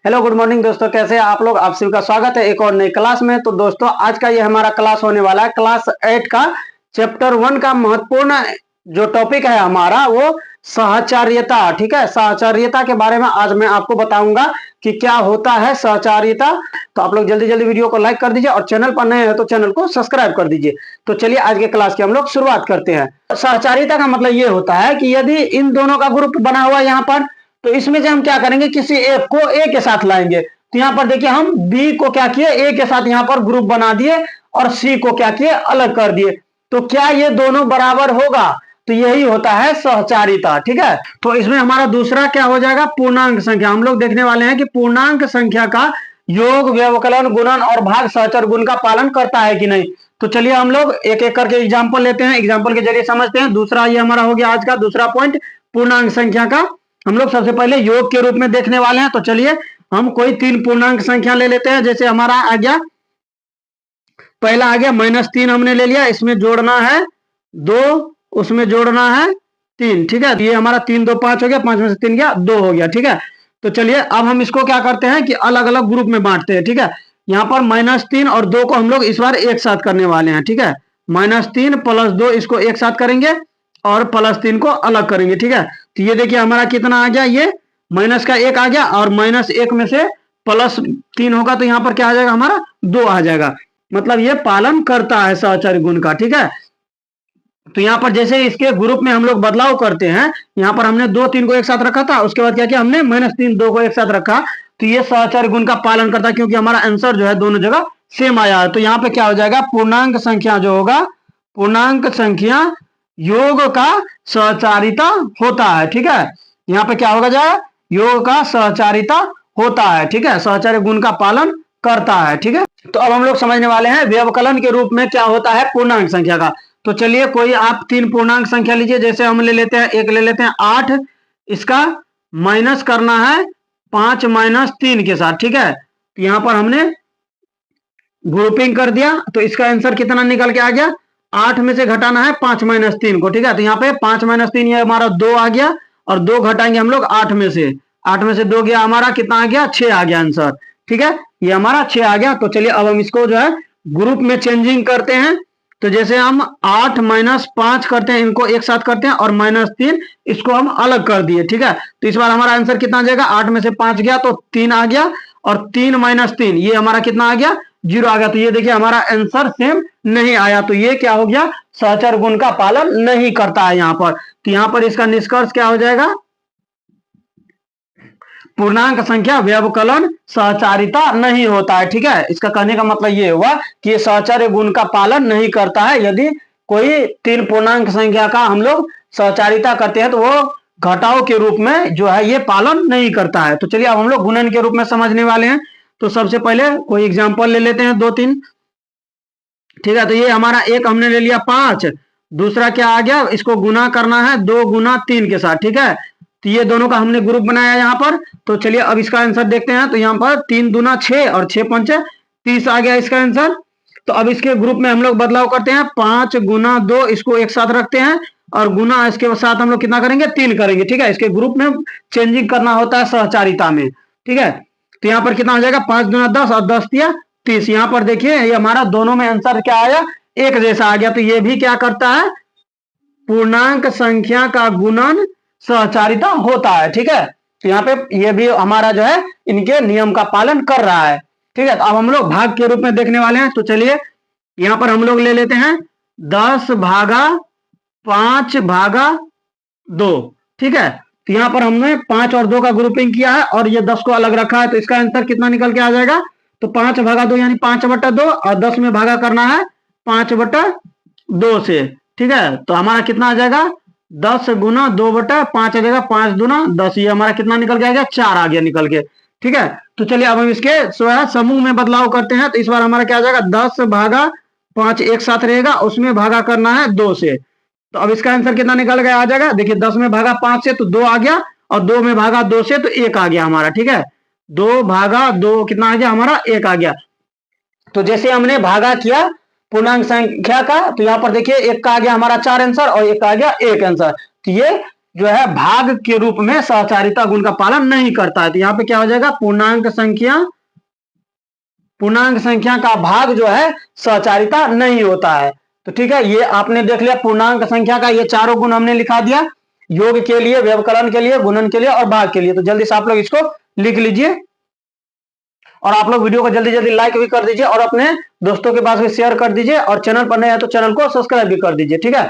Hello good morning दोस्तों, कैसे हैं आप लोग। आप सभी का स्वागत है एक और नई क्लास में। तो दोस्तों आज का ये हमारा क्लास होने वाला है क्लास 8 का चैप्टर 1 का महत्वपूर्ण जो टॉपिक है हमारा वो सहचार्यता। ठीक है, सहचार्यता के बारे में आज मैं आपको बताऊंगा कि क्या होता है सहचार्यता। तो आप लोग जल्दी जल्दी वीडियो को लाइक कर दीजिए और चैनल पर नए हैं तो चैनल को सब्सक्राइब कर दीजिए। तो चलिए आज के क्लास की हम लोग शुरुआत करते हैं। सहचार्यता का मतलब ये होता है कि यदि इन दोनों का ग्रुप बना हुआ है यहाँ पर, तो इसमें से हम क्या करेंगे, किसी एक को ए के साथ लाएंगे। तो यहाँ पर देखिए हम बी को क्या किए, ए के साथ यहाँ पर ग्रुप बना दिए और सी को क्या किए, अलग कर दिए। तो क्या ये दोनों बराबर होगा? तो यही होता है सहचारिता। ठीक है, तो इसमें हमारा दूसरा क्या हो जाएगा, पूर्णांक संख्या। हम लोग देखने वाले हैं कि पूर्णांक संख्या का योग, व्यवकलन, गुणन और भाग सहचर गुण का पालन करता है कि नहीं। तो चलिए हम लोग एक एक करके एग्जाम्पल लेते हैं, एग्जाम्पल के जरिए समझते हैं। दूसरा ये हमारा हो गया आज का दूसरा पॉइंट, पूर्णांक संख्या का हम लोग सबसे पहले योग के रूप में देखने वाले हैं। तो चलिए हम कोई तीन पूर्णांक संख्या ले लेते हैं। जैसे हमारा आ गया, पहला आ गया -3 हमने ले लिया, इसमें जोड़ना है 2, उसमें जोड़ना है 3। ठीक है, ये हमारा 3 2 5 हो गया, 5 में से 3 गया 2 हो गया। ठीक है, तो चलिए अब हम इसको क्या करते हैं कि अलग अलग ग्रुप में बांटते हैं। ठीक है, यहाँ पर -3 और 2 को हम लोग इस बार एक साथ करने वाले हैं। ठीक है, -3 + 2 इसको एक साथ करेंगे और +3 को अलग करेंगे। ठीक है, तो ये देखिए हमारा कितना आ गया, ये माइनस का 1 आ गया और -1 में से +3 होगा तो यहाँ पर क्या आ जाएगा, हमारा 2 आ जाएगा। मतलब ये पालन करता है सहचर्य गुण का। ठीक है, तो यहाँ पर जैसे इसके ग्रुप में हम लोग बदलाव करते हैं, यहाँ पर हमने 2 3 को एक साथ रखा था, उसके बाद क्या किया हमने -3 2 को एक साथ रखा। तो ये सहचर्य गुण का पालन करता है क्योंकि हमारा आंसर जो है दोनों जगह सेम आया है। तो यहाँ पे क्या हो जाएगा, पूर्णांक संख्या जो होगा, पूर्णांक संख्या योग का सहचारिता होता है। ठीक है, यहाँ पे क्या होगा जाए, योग का सहचारिता होता है। ठीक है, सहचर्य गुण का पालन करता है। ठीक है, तो अब हम लोग समझने वाले हैं व्यवकलन के रूप में क्या होता है पूर्णांक संख्या का। तो चलिए कोई आप तीन पूर्णांक संख्या लीजिए। जैसे हम ले लेते हैं, एक ले लेते हैं 8, इसका माइनस करना है 5 - 3 के साथ। ठीक है, तो यहाँ पर हमने ग्रुपिंग कर दिया तो इसका आंसर कितना निकल के आ गया, 8 में से घटाना है 5 - 3 को। ठीक है, तो यहाँ पे 5 - 3 ये हमारा 2 आ गया और 2 घटाएंगे हम लोग 8 में से, 8 में से 2 गया, हमारा कितना आ गया, 6 आ गया आंसर। ठीक है, ये हमारा 6 आ गया। तो चलिए अब हम इसको जो है ग्रुप में चेंजिंग करते हैं। तो जैसे हम 8 - 5 करते हैं, इनको एक साथ करते हैं और -3 इसको हम अलग कर दिए। ठीक है, तो इस बार हमारा आंसर कितना आ जाएगा, 8 में से 5 गया तो 3 आ गया और 3 - 3 ये हमारा कितना आ गया, 0 आ गया। तो ये देखिए हमारा आंसर सेम नहीं आया। तो ये क्या हो गया, सहचर गुण का पालन नहीं करता है यहाँ पर। तो यहाँ पर इसका निष्कर्ष क्या हो जाएगा, पूर्णांक संख्या व्यवकलन सहचारिता नहीं होता है। ठीक है, इसका कहने का मतलब ये हुआ कि ये सहचर्य गुण का पालन नहीं करता है। यदि कोई तीन पूर्णांक संख्या का हम लोग सहचारिता करते हैं तो वो घटाव के रूप में जो है ये पालन नहीं करता है। तो चलिए अब हम लोग गुणन के रूप में समझने वाले हैं। तो सबसे पहले कोई एग्जाम्पल ले लेते हैं 2 3। ठीक है, तो ये हमारा एक हमने ले लिया 5, दूसरा क्या आ गया, इसको गुना करना है 2 × 3 के साथ। ठीक है, तो ये दोनों का हमने ग्रुप बनाया यहाँ पर। तो चलिए अब इसका आंसर देखते हैं। तो यहाँ पर 3 दूना 6 और 6 पंचे 30 आ गया इसका आंसर। तो अब इसके ग्रुप में हम लोग बदलाव करते हैं, 5 × 2 इसको एक साथ रखते हैं और गुना इसके साथ हम लोग कितना करेंगे, 3 करेंगे। ठीक है, इसके ग्रुप में चेंजिंग करना होता है सहचारिता में। ठीक है, तो यहाँ पर कितना हो जाएगा, 5 दूना 10 और 10 दिया 30। यहाँ पर देखिए ये हमारा दोनों में आंसर क्या आया, एक जैसा आ गया। तो ये भी क्या करता है, पूर्णांक संख्या का गुणन सहचारिता होता है। ठीक है, तो यहाँ पे ये भी हमारा जो है इनके नियम का पालन कर रहा है। ठीक है, तो अब हम लोग भाग के रूप में देखने वाले हैं। तो चलिए यहाँ पर हम लोग ले लेते हैं 10 भागा 5 भागा 2। ठीक है, तो यहाँ पर हमने 5 और 2 का ग्रुपिंग किया है और ये 10 को अलग रखा है। तो इसका आंसर कितना निकल के आ जाएगा, तो 5 भागा 2 यानी 5/2 और 10 में भागा करना है 5/2 से। ठीक है, तो हमारा कितना आ जाएगा, 10 × 2/5 आ जाएगा, 5 दूना 10, ये हमारा कितना निकल के आ गया, 4 आ गया निकल के। ठीक है, तो चलिए अब हम इसके समूह में बदलाव करते हैं। तो इस बार हमारा क्या आ जाएगा, 10 भागा 5 एक साथ रहेगा, उसमें भागा करना है 2 से। तो अब इसका आंसर कितना निकल गया आ जाएगा, देखिए 10 में भागा 5 से तो 2 आ गया और 2 में भागा 2 से तो 1 आ गया हमारा। ठीक है, 2 भागा 2 कितना आ गया हमारा, 1 आ गया। तो जैसे हमने भागा किया पूर्णांक संख्या का, तो यहाँ पर देखिए एक का आ गया हमारा 4 आंसर और एक का आ गया 1 आंसर। तो ये जो है भाग के रूप में सहचारिता गुण का पालन नहीं करता है। तो यहाँ पे क्या हो जाएगा, पूर्णांक संख्या का भाग जो है सहचारिता नहीं होता है। तो ठीक है, ये आपने देख लिया पूर्णांक संख्या का ये चारों गुण हमने लिखा दिया, योग के लिए, व्यवकलन के लिए, गुणन के लिए और भाग के लिए। तो जल्दी से आप लोग इसको लिख लीजिए और आप लोग वीडियो को जल्दी जल्दी लाइक भी कर दीजिए और अपने दोस्तों के पास भी शेयर कर दीजिए और चैनल पर नए हैं तो चैनल को सब्सक्राइब भी कर दीजिए। ठीक है।